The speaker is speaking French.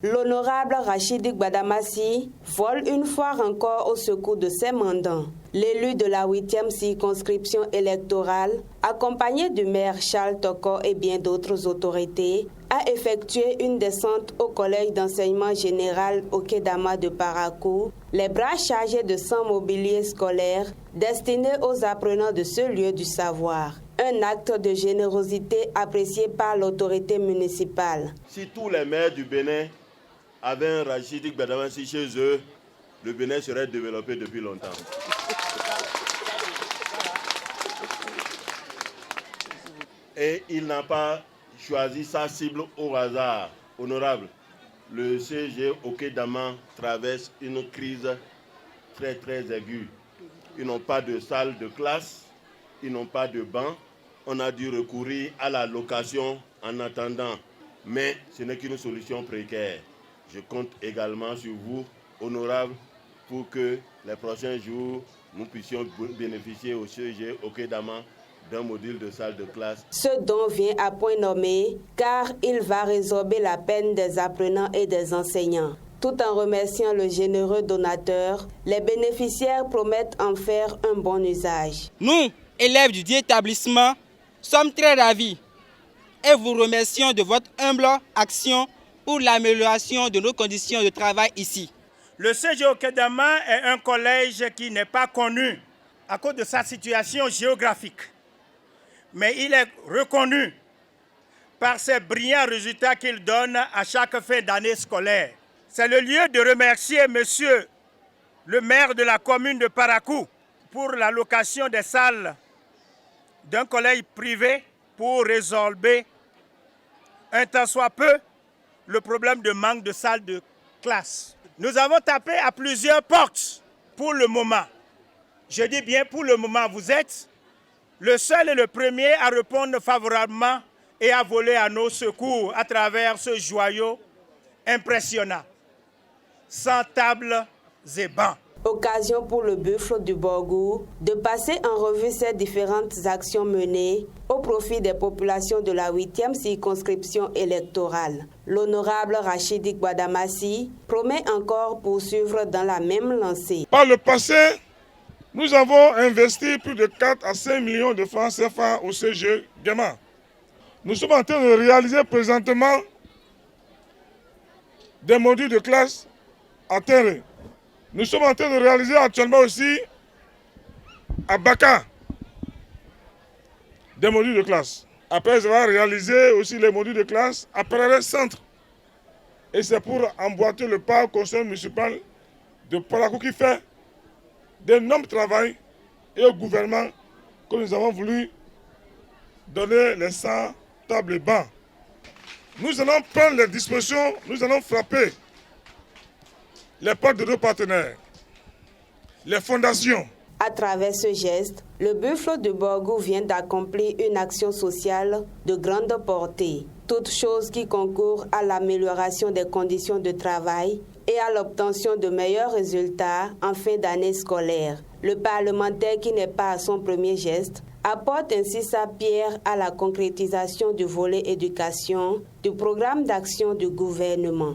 L'honorable Rachidi Gbadamassi vole une fois encore au secours de ses mandants. L'élu de la 8e circonscription électorale, accompagné du maire Charles Toko et bien d'autres autorités, a effectué une descente au collège d'enseignement général Okedama de Parakou, les bras chargés de 100 mobiliers scolaires destinés aux apprenants de ce lieu du savoir. Un acte de générosité apprécié par l'autorité municipale. Si tous les maires du Bénin avaient un Rachidi Gbadamassi chez eux, le Bénin serait développé depuis longtemps. Et il n'a pas choisi sa cible au hasard. Honorable, le CG Okedama traverse une crise très aiguë. Ils n'ont pas de salle de classe, ils n'ont pas de banc. On a dû recourir à la location en attendant. Mais ce n'est qu'une solution précaire. Je compte également sur vous, honorable, pour que les prochains jours, nous puissions bénéficier au CG Okedama d'un module de salle de classe. Ce don vient à point nommé car il va résorber la peine des apprenants et des enseignants. Tout en remerciant le généreux donateur, les bénéficiaires promettent en faire un bon usage. Nous, élèves du dit établissement, sommes très ravis et vous remercions de votre humble action pour l'amélioration de nos conditions de travail ici. Le CG Okedama est un collège qui n'est pas connu à cause de sa situation géographique. Mais il est reconnu par ses brillants résultats qu'il donne à chaque fin d'année scolaire. C'est le lieu de remercier monsieur le maire de la commune de Parakou pour la location des salles d'un collège privé pour résorber un tant soit peu le problème de manque de salles de classe. Nous avons tapé à plusieurs portes pour le moment. Je dis bien pour le moment, vous êtes le seul et le premier à répondre favorablement et à voler à nos secours à travers ce joyau impressionnant. 100 tables et bancs. Occasion pour le buffle du Borgou de passer en revue ces différentes actions menées au profit des populations de la 8e circonscription électorale. L'honorable Rachidi Gbadamassi promet encore poursuivre dans la même lancée. Par le passé, nous avons investi plus de 4 à 5 millions de francs CFA au CG Gama. Nous sommes en train de réaliser présentement des modules de classe à terre. Nous sommes en train de réaliser actuellement aussi à Baka des modules de classe. Après, on va réaliser aussi les modules de classe à Parallèle Centre. Et c'est pour emboîter le pas au conseil municipal de Parakou qui fait d'énormes travail et au gouvernement que nous avons voulu donner les 100 tables et bancs. Nous allons prendre les dispositions, nous allons frapper les portes de nos partenaires, les fondations. À travers ce geste, le buffle de Borgou vient d'accomplir une action sociale de grande portée. Toute chose qui concourt à l'amélioration des conditions de travail et à l'obtention de meilleurs résultats en fin d'année scolaire. Le parlementaire qui n'est pas à son premier geste apporte ainsi sa pierre à la concrétisation du volet éducation du programme d'action du gouvernement.